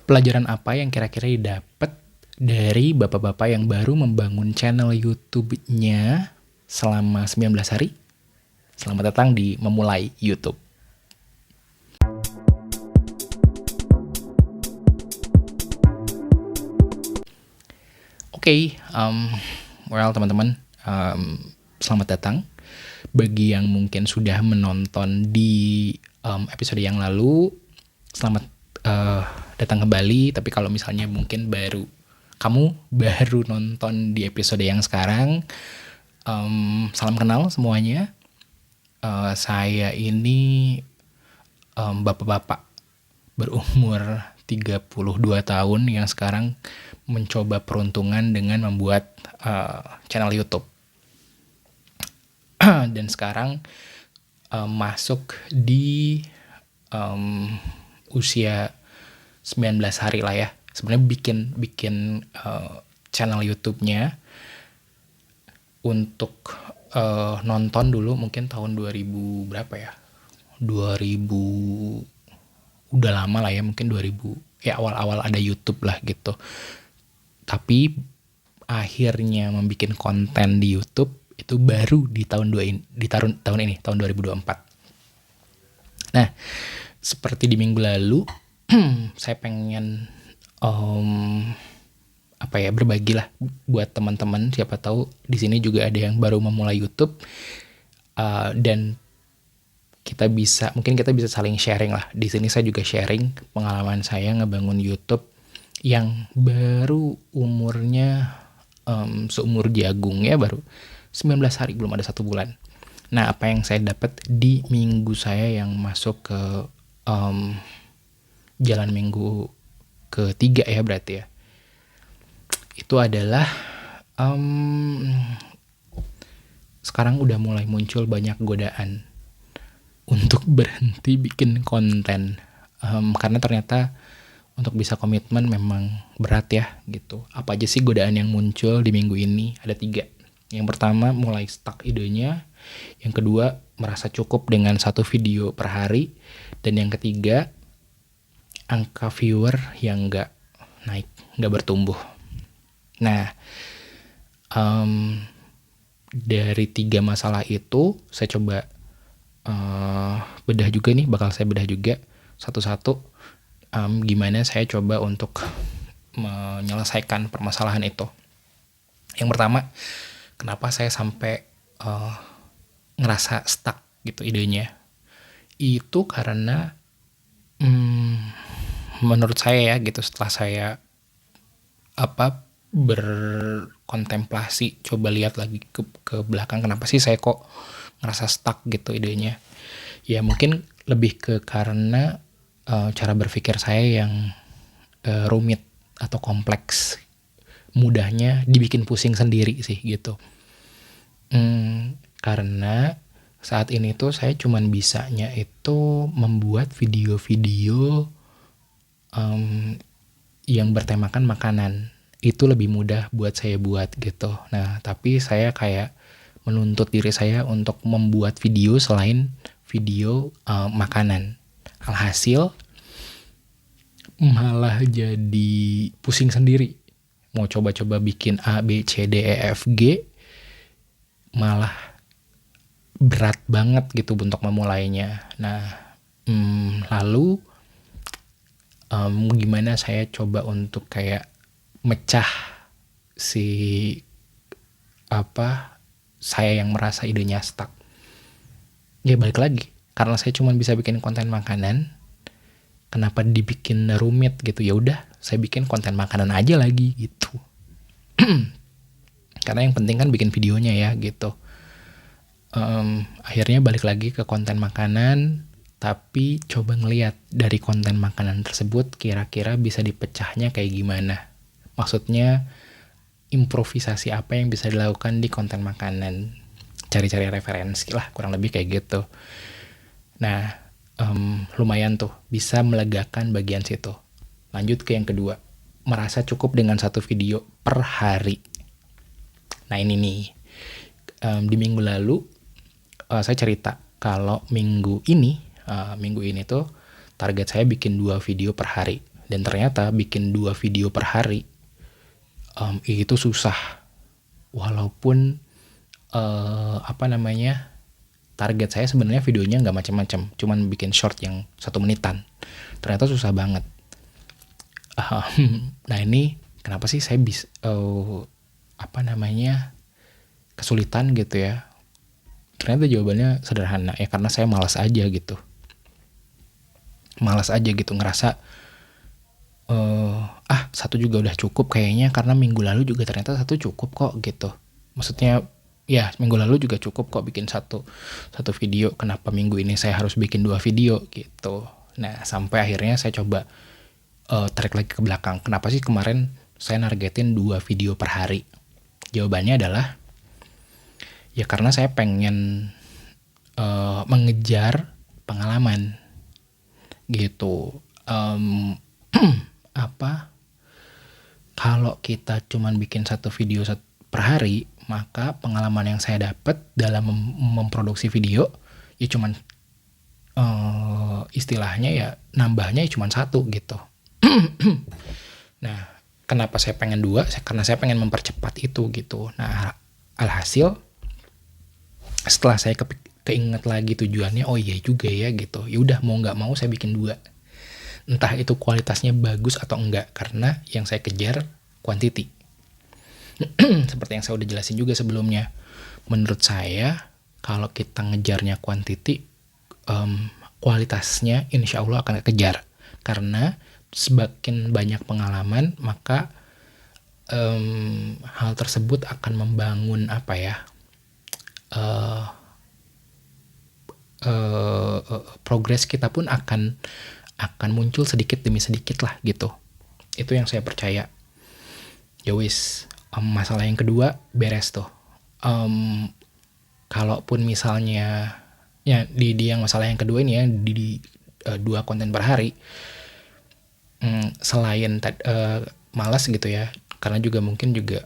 Pelajaran apa yang kira-kira didapat dari bapak-bapak yang baru membangun channel YouTube-nya selama 19 hari? Selamat datang di Memulai YouTube. Oke, teman-teman, selamat datang. Bagi yang mungkin sudah menonton di episode yang lalu, selamat datang kembali. Tapi kalau misalnya mungkin kamu baru nonton di episode yang sekarang, salam kenal semuanya. Saya ini bapak-bapak berumur 32 tahun yang sekarang mencoba peruntungan dengan membuat channel YouTube. Dan sekarang masuk di usia 19 hari lah ya. Sebenarnya bikin channel YouTube-nya untuk nonton dulu mungkin tahun 2000 berapa ya? 2000 udah lama lah ya, mungkin 2000 ya, awal-awal ada YouTube lah gitu. Tapi akhirnya membuat konten di YouTube itu baru di tahun ini, tahun 2024. Nah, seperti di minggu lalu, saya pengen berbagi lah buat teman-teman. Siapa tahu di sini juga ada yang baru memulai YouTube, dan kita bisa saling sharing lah. Di sini saya juga sharing pengalaman saya ngebangun YouTube yang baru umurnya seumur jagung ya, baru 19 hari, belum ada 1 bulan. Nah, apa yang saya dapat di minggu saya yang masuk ke jalan minggu ketiga ya berarti ya, itu adalah sekarang udah mulai muncul banyak godaan untuk berhenti bikin konten, karena ternyata untuk bisa komitmen memang berat ya gitu. Apa aja sih godaan yang muncul di minggu ini? Ada 3. Yang pertama, mulai stuck idenya. Yang kedua, merasa cukup dengan 1 video per hari. Dan yang ketiga, angka viewer yang nggak naik, nggak bertumbuh. Nah, dari 3 masalah itu saya coba bedah juga nih, bakal saya bedah juga satu-satu. Gimana saya coba untuk menyelesaikan permasalahan itu. Yang pertama, kenapa saya sampai ngerasa stuck gitu idenya, itu karena menurut saya ya gitu, setelah saya berkontemplasi, coba lihat lagi ke belakang, kenapa sih saya kok ngerasa stuck gitu idenya. Ya mungkin lebih ke karena cara berpikir saya yang rumit atau kompleks, mudahnya dibikin pusing sendiri sih gitu. Karena saat ini tuh saya cuman bisanya itu membuat video-video yang bertemakan makanan. Itu lebih mudah buat saya buat gitu. Nah, tapi saya kayak menuntut diri saya untuk membuat video selain video makanan. Alhasil malah jadi pusing sendiri. Mau coba-coba bikin A, B, C, D, E, F, G, malah berat banget gitu untuk memulainya. Nah, lalu gimana saya coba untuk kayak mecah saya yang merasa idenya stuck. Ya balik lagi, karena saya cuma bisa bikin konten makanan, kenapa dibikin rumit gitu? Ya udah, saya bikin konten makanan aja lagi gitu. Karena yang penting kan bikin videonya ya gitu. Akhirnya balik lagi ke konten makanan, tapi coba ngelihat dari konten makanan tersebut kira-kira bisa dipecahnya kayak gimana. Maksudnya improvisasi apa yang bisa dilakukan di konten makanan. Cari-cari referensi lah, kurang lebih kayak gitu. Nah, lumayan tuh, bisa melegakan bagian situ. Lanjut ke yang kedua, merasa cukup dengan 1 video per hari. Nah ini nih, di minggu lalu saya cerita kalau minggu ini tuh target saya bikin 2 video per hari. Dan ternyata bikin 2 video per hari itu susah. Walaupun target saya sebenarnya videonya nggak macam-macam, cuman bikin short yang 1 menitan. Ternyata susah banget. Nah ini kenapa sih saya bisa kesulitan gitu ya? Ternyata jawabannya sederhana ya, karena saya malas aja gitu. Ngerasa satu juga udah cukup kayaknya, karena minggu lalu juga ternyata 1 cukup kok gitu. Maksudnya ya minggu lalu juga cukup kok bikin satu video, kenapa minggu ini saya harus bikin 2 video gitu. Nah sampai akhirnya saya coba tarik lagi ke belakang, kenapa sih kemarin saya nargetin 2 video per hari? Jawabannya adalah ya karena saya pengen mengejar pengalaman gitu. Kalau kita cuman bikin 1 video per hari, maka pengalaman yang saya dapat dalam memproduksi video ya cuman istilahnya ya nambahnya ya cuman 1 gitu. Nah, kenapa saya pengen 2? Karena saya pengen mempercepat itu gitu. Nah, alhasil setelah saya keinget lagi tujuannya, oh iya juga ya gitu. Ya udah mau nggak mau saya bikin 2. Entah itu kualitasnya bagus atau enggak, karena yang saya kejar quantity. Seperti yang saya udah jelasin juga sebelumnya. Menurut saya, kalau kita ngejarnya quantity, kualitasnya insya Allah akan kejar. Karena semakin banyak pengalaman, maka hal tersebut akan membangun progres kita pun akan muncul sedikit demi sedikit lah gitu. Itu yang saya percaya. Ya wis, masalah yang kedua beres tuh. Kalaupun misalnya ya di yang masalah yang kedua ini ya, di 2 konten per hari, selain malas gitu ya, karena juga mungkin juga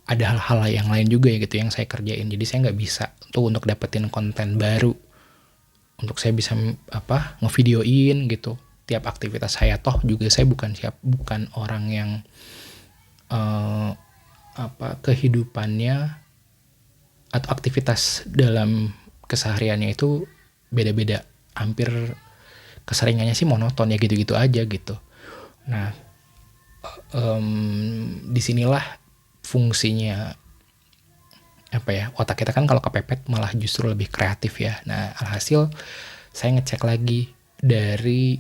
ada hal-hal yang lain juga ya gitu yang saya kerjain, jadi saya nggak bisa tuh untuk dapetin konten baru untuk saya bisa ngevideoin gitu tiap aktivitas saya. Toh juga saya bukan orang yang kehidupannya atau aktivitas dalam kesehariannya itu beda-beda, hampir keseringannya sih monoton ya gitu-gitu aja gitu. Nah disinilah fungsinya otak kita kan kalau kepepet malah justru lebih kreatif ya. Nah alhasil saya ngecek lagi dari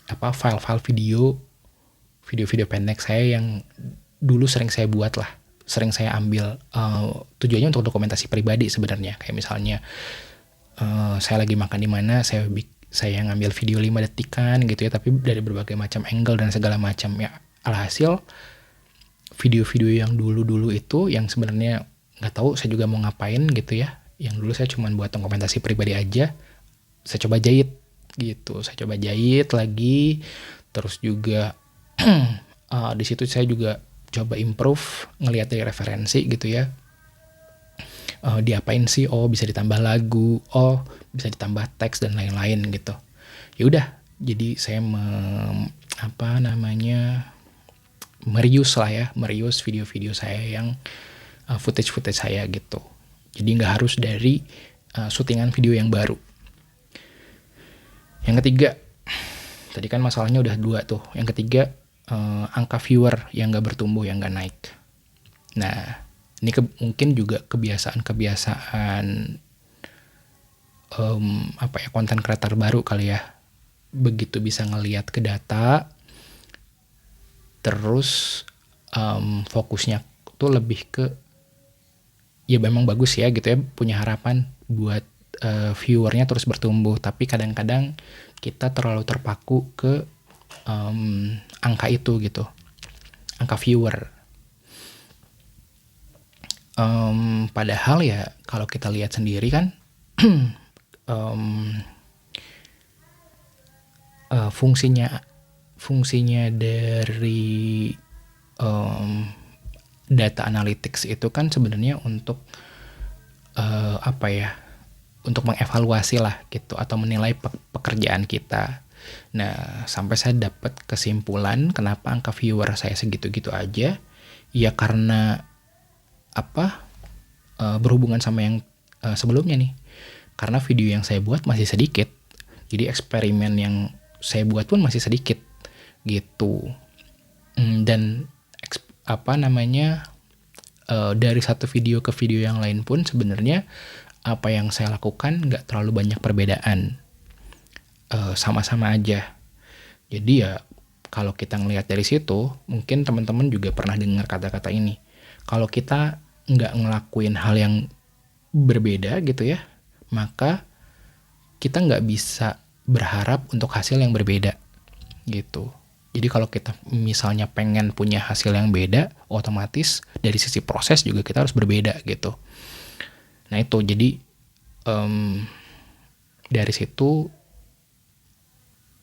file-file video pendek saya yang dulu sering saya buat lah, sering saya ambil, tujuannya untuk dokumentasi pribadi sebenarnya. Kayak misalnya saya lagi makan di mana, saya ngambil video 5 detikan gitu ya, tapi dari berbagai macam angle dan segala macam ya. Alhasil video-video yang dulu itu yang sebenarnya nggak tahu saya juga mau ngapain gitu ya, yang dulu saya cuma buat dokumentasi pribadi aja, saya coba jahit gitu. Saya coba jahit lagi, terus juga di situ saya juga coba improve, ngelihat dari referensi gitu ya. Diapain sih? Oh bisa ditambah lagu, oh bisa ditambah teks dan lain-lain gitu. Ya udah, jadi saya merius video-video saya yang footage saya gitu. Jadi nggak harus dari syutingan video yang baru. Yang ketiga, tadi kan masalahnya udah 2 tuh. Yang ketiga, angka viewer yang nggak bertumbuh, yang nggak naik. Nah ini mungkin juga kebiasaan konten creator baru kali ya. Begitu bisa ngelihat ke data, terus fokusnya tuh lebih ke ya memang bagus ya gitu ya, punya harapan buat viewernya terus bertumbuh, tapi kadang-kadang kita terlalu terpaku ke angka itu gitu, angka viewer. Padahal ya kalau kita lihat sendiri kan fungsinya dari data analytics itu kan sebenarnya untuk untuk mengevaluasi lah gitu, atau menilai pekerjaan kita. Nah, sampai saya dapat kesimpulan kenapa angka viewer saya segitu-gitu aja, ya karena berhubungan sama yang sebelumnya nih. Karena video yang saya buat masih sedikit, jadi eksperimen yang saya buat pun masih sedikit gitu. Dan dari satu video ke video yang lain pun sebenarnya apa yang saya lakukan nggak terlalu banyak perbedaan, sama-sama aja. Jadi ya kalau kita ngelihat dari situ, mungkin teman-teman juga pernah dengar kata-kata ini. Kalau kita nggak ngelakuin hal yang berbeda gitu ya, maka kita nggak bisa berharap untuk hasil yang berbeda gitu. Jadi kalau kita misalnya pengen punya hasil yang beda, otomatis dari sisi proses juga kita harus berbeda gitu. Nah itu, jadi dari situ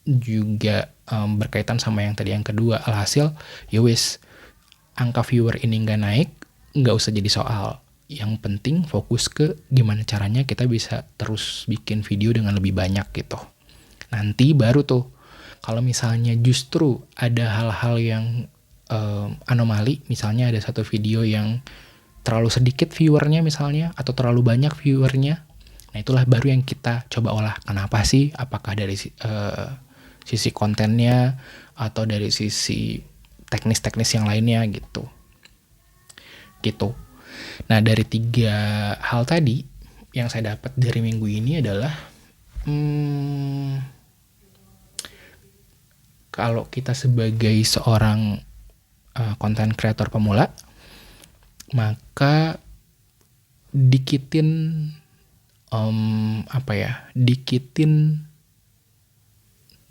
juga berkaitan sama yang tadi yang kedua. Alhasil, yowis, angka viewer ini nggak naik, nggak usah jadi soal. Yang penting fokus ke gimana caranya kita bisa terus bikin video dengan lebih banyak gitu. Nanti baru tuh, kalau misalnya justru ada hal-hal yang anomali, misalnya ada satu video yang terlalu sedikit viewernya misalnya, atau terlalu banyak viewernya, nah itulah baru yang kita coba olah. Kenapa sih? Apakah dari sisi kontennya, atau dari sisi teknis-teknis yang lainnya gitu. Nah dari 3 hal tadi, yang saya dapat dari minggu ini adalah kalau kita sebagai seorang content creator pemula, maka dikitin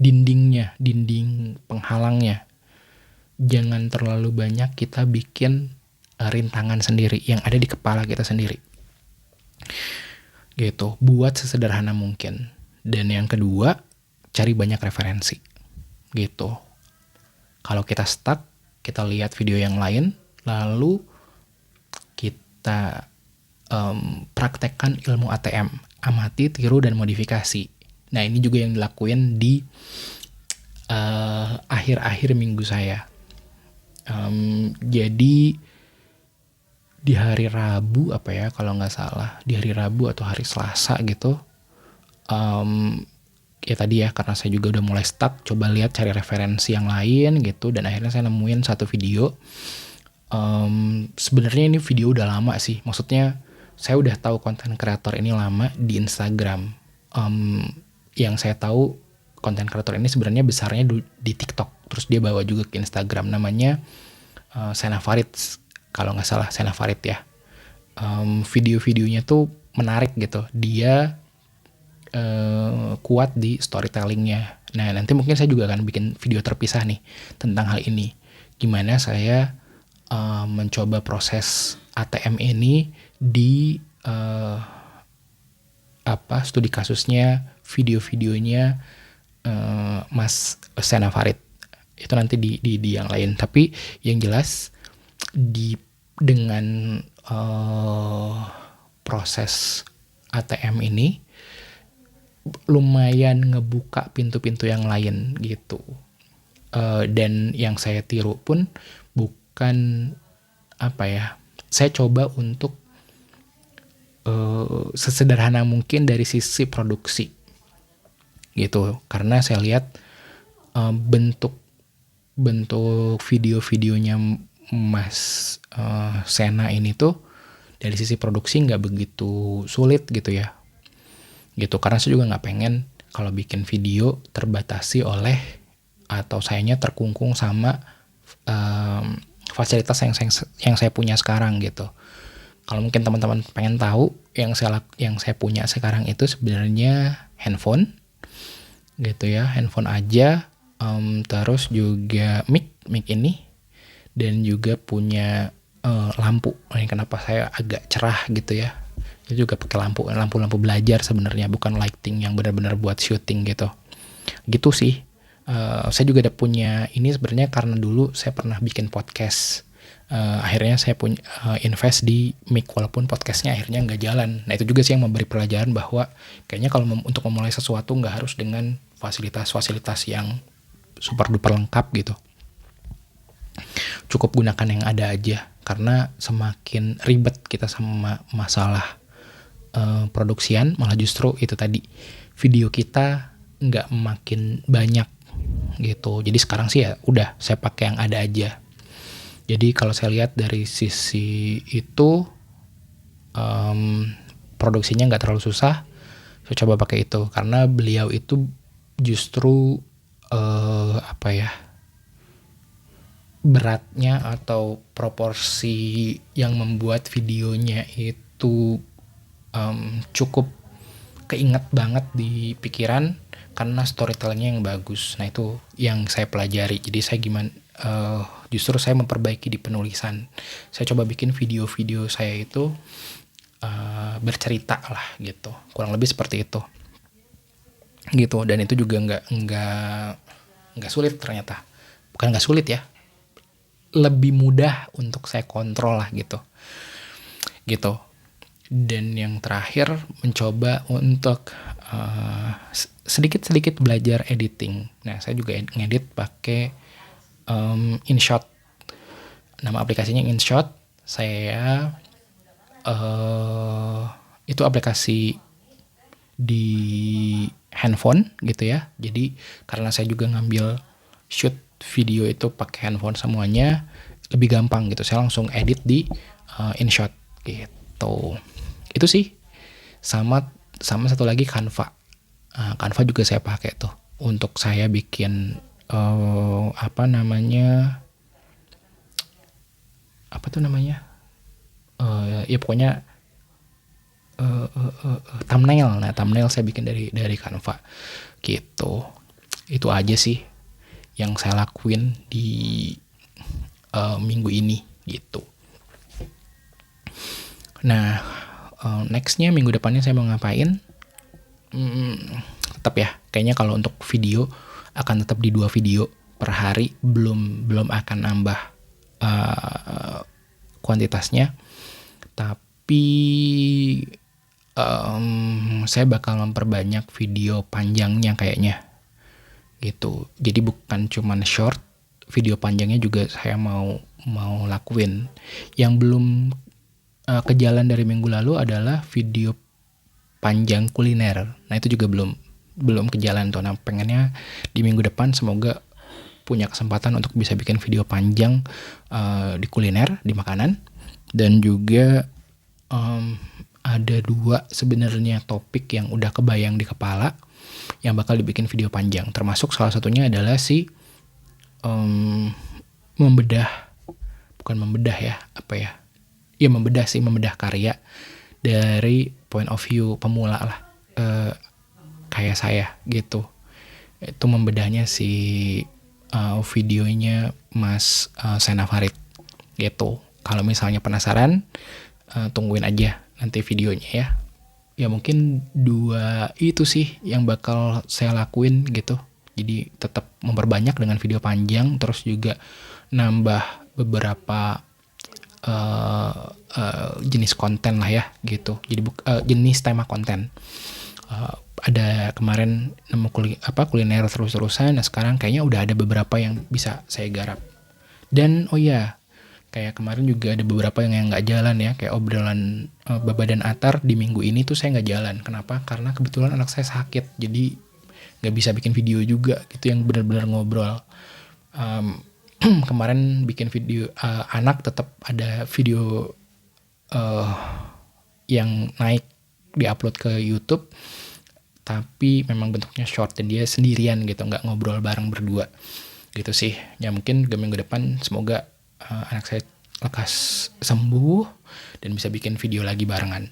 dinding penghalangnya. Jangan terlalu banyak kita bikin rintangan sendiri yang ada di kepala kita sendiri. Gitu, buat sesederhana mungkin. Dan yang kedua, cari banyak referensi. Gitu. Kalau kita stuck, kita lihat video yang lain, lalu kita praktekkan ilmu ATM, amati, tiru, dan modifikasi. Nah ini juga yang dilakuin di akhir-akhir minggu saya. Jadi di hari Rabu kalau nggak salah, di hari Rabu atau hari Selasa gitu, ya tadi ya, karena saya juga udah mulai stuck, coba lihat cari referensi yang lain gitu, dan akhirnya saya nemuin satu video. Sebenarnya ini video udah lama sih, maksudnya saya udah tahu konten kreator ini lama di Instagram. Yang saya tahu konten kreator ini sebenarnya besarnya di TikTok, terus dia bawa juga ke Instagram, namanya Sena Farid, kalau nggak salah Sena Farid ya. Video-videonya tuh menarik gitu, dia kuat di storytellingnya. Nah nanti mungkin saya juga akan bikin video terpisah nih tentang hal ini, gimana saya mencoba proses ATM ini di studi kasusnya, video-videonya Mas Sena Farid. Itu nanti di yang lain. Tapi yang jelas dengan proses ATM ini lumayan ngebuka pintu-pintu yang lain gitu. Dan yang saya tiru pun bukan saya coba untuk sesederhana mungkin dari sisi produksi gitu, karena saya lihat bentuk video-videonya Mas Sena ini tuh dari sisi produksi nggak begitu sulit gitu ya, gitu. Karena saya juga nggak pengen kalau bikin video terbatasi oleh atau sayanya terkungkung sama fasilitas yang saya punya sekarang gitu. Kalau mungkin teman-teman pengen tahu, yang saya punya sekarang itu sebenarnya handphone gitu ya, handphone aja, terus juga mic ini, dan juga punya lampu. Ini kenapa saya agak cerah gitu ya, itu juga pakai lampu belajar sebenarnya, bukan lighting yang benar-benar buat syuting gitu sih. Saya juga ada punya ini sebenarnya karena dulu saya pernah bikin podcast Akhirnya saya punya invest di mic, walaupun podcastnya akhirnya nggak jalan. Nah itu juga sih yang memberi pelajaran bahwa kayaknya kalau untuk memulai sesuatu nggak harus dengan fasilitas-fasilitas yang super duper lengkap gitu. Cukup gunakan yang ada aja, karena semakin ribet kita sama masalah produksian, malah justru itu tadi video kita nggak makin banyak gitu. Jadi sekarang sih ya udah saya pakai yang ada aja. Jadi kalau saya lihat dari sisi itu produksinya nggak terlalu susah. Saya coba pakai itu karena beliau itu justru beratnya atau proporsi yang membuat videonya itu cukup keinget banget di pikiran karena storytellingnya yang bagus. Nah itu yang saya pelajari. Jadi saya justru saya memperbaiki di penulisan. Saya coba bikin video-video saya itu bercerita lah gitu, kurang lebih seperti itu gitu. Dan itu juga nggak sulit ternyata, bukan nggak sulit ya, lebih mudah untuk saya kontrol lah gitu. Dan yang terakhir mencoba untuk sedikit-sedikit belajar editing. Nah saya juga ngedit pakai InShot. Nama aplikasinya InShot. Saya itu aplikasi di handphone gitu ya. Jadi karena saya juga ngambil shoot video itu pakai handphone semuanya, lebih gampang gitu. Saya langsung edit di InShot gitu. Itu sih. Sama satu lagi Canva. Canva juga saya pakai tuh untuk saya bikin ya pokoknya thumbnail. Nah thumbnail saya bikin dari Canva gitu. Itu aja sih yang saya lakuin di minggu ini gitu. Nah nextnya minggu depannya saya mau ngapain? Tetap ya, kayaknya kalau untuk video akan tetap di 2 video per hari, belum akan nambah kuantitasnya, tapi saya bakal memperbanyak video panjangnya kayaknya gitu. Jadi bukan cuman short, video panjangnya juga saya mau lakuin. Yang belum kejalan dari minggu lalu adalah video panjang kuliner. Nah itu juga belum kejalan tuh. Nah pengennya di minggu depan semoga punya kesempatan untuk bisa bikin video panjang di kuliner, di makanan. Dan juga ada 2 sebenarnya topik yang udah kebayang di kepala yang bakal dibikin video panjang. Termasuk salah satunya adalah membedah karya dari point of view pemula lah, kayak saya gitu. Itu membedahnya videonya Mas Sena Farid gitu. Kalau misalnya penasaran, tungguin aja nanti videonya ya. Ya mungkin 2 itu sih yang bakal saya lakuin gitu. Jadi tetap memperbanyak dengan video panjang, terus juga nambah beberapa jenis konten lah ya gitu. Jadi jenis tema konten. Ada kemarin nemu kuliner terus-terusan. Nah sekarang kayaknya udah ada beberapa yang bisa saya garap. Dan kayak kemarin juga ada beberapa yang nggak jalan ya, kayak obrolan Baba dan Atar di minggu ini tuh saya nggak jalan. Kenapa? Karena kebetulan anak saya sakit, jadi nggak bisa bikin video juga gitu yang benar-benar ngobrol. Kemarin bikin video anak, tetap ada video yang naik diupload ke YouTube, tapi memang bentuknya short dan dia sendirian gitu, nggak ngobrol bareng berdua gitu sih. Ya mungkin ke minggu depan semoga anak saya lekas sembuh dan bisa bikin video lagi barengan.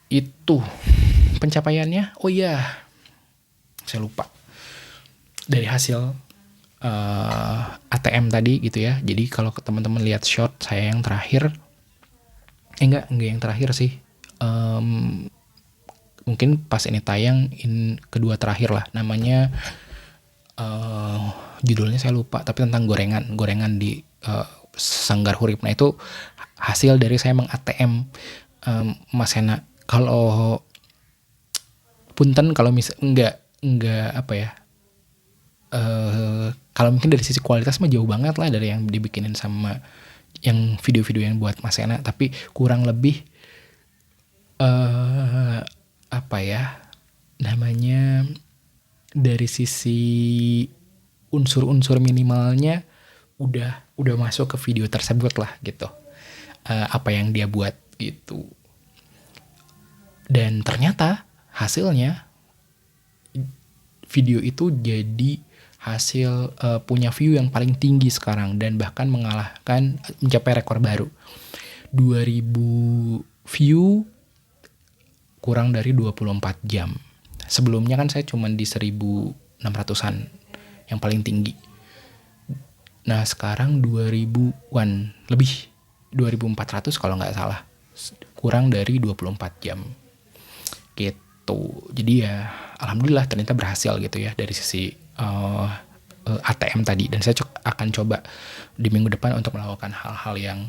Itu pencapaiannya. Oh iya, saya lupa. Dari hasil ATM tadi gitu ya. Jadi kalau teman-teman lihat short saya yang terakhir, enggak yang terakhir sih. Mungkin pas ini tayang kedua terakhir lah. Namanya judulnya saya lupa, tapi tentang gorengan di Sanggar Huripna itu hasil dari saya meng-ATM Mas Hena. Kalau punten kalau enggak apa ya, kalau mungkin dari sisi kualitas mah jauh banget lah dari yang dibikinin sama yang video-video yang buat Mas Hena, tapi kurang lebih apa ya namanya, dari sisi unsur-unsur minimalnya udah masuk ke video tersebut lah gitu, apa yang dia buat gitu. Dan ternyata hasilnya video itu jadi hasil punya view yang paling tinggi sekarang, dan bahkan mencapai rekor baru 2000 view kurang dari 24 jam. Sebelumnya kan saya cuma di 1600-an yang paling tinggi. Nah sekarang 2000-an lebih, 2400 kalau nggak salah, kurang dari 24 jam gitu. Jadi ya alhamdulillah ternyata berhasil gitu ya dari sisi ATM tadi. Dan saya akan coba di minggu depan untuk melakukan hal-hal yang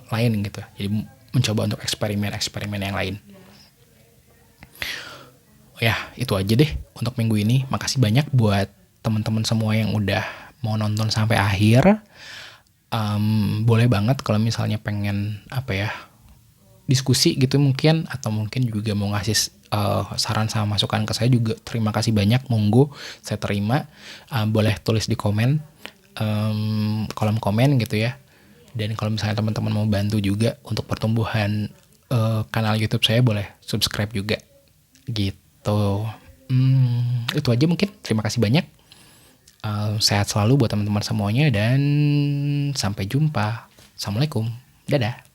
lain gitu. Jadi mencoba untuk eksperimen yang lain. Ya itu aja deh untuk minggu ini. Makasih banyak buat teman-teman semua yang udah mau nonton sampai akhir. Boleh banget kalau misalnya pengen apa ya, diskusi gitu mungkin, atau mungkin juga mau ngasih saran sama masukan ke saya juga, terima kasih banyak, monggo saya terima. Boleh tulis di kolom komen gitu ya. Dan kalau misalnya teman-teman mau bantu juga untuk pertumbuhan kanal YouTube saya, boleh subscribe juga gitu. Itu aja mungkin. Terima kasih banyak. Sehat selalu buat teman-teman semuanya, dan sampai jumpa. Assalamualaikum. Dadah.